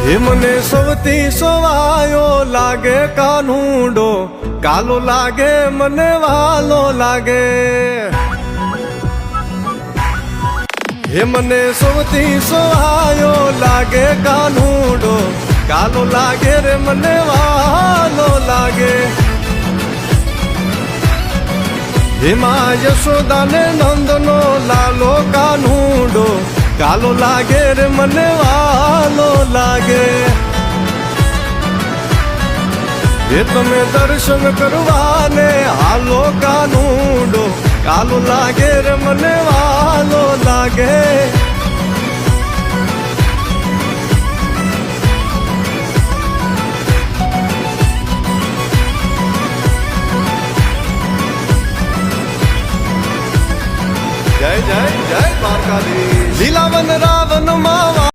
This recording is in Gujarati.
હે મને સૌથી સોવાયો લાગે કાનુડો, કાલો લાગે મને વાલો લાગે. હે મને સૌથી સોવાયો લાગે કાનુડો, કાલો લાગે રે મને વાલો લાગે. હેમાં યશોદાને નંદનો લાલો કાનુડો, કાલો લાગે રે મને વાલો લાગે. હે તમે દર્શન કરવાને હાલો કાનુડો, કાલો લાગે રે મને વાલો લાગે. જય જય જય દ્વારકાધીશ. લીલાવન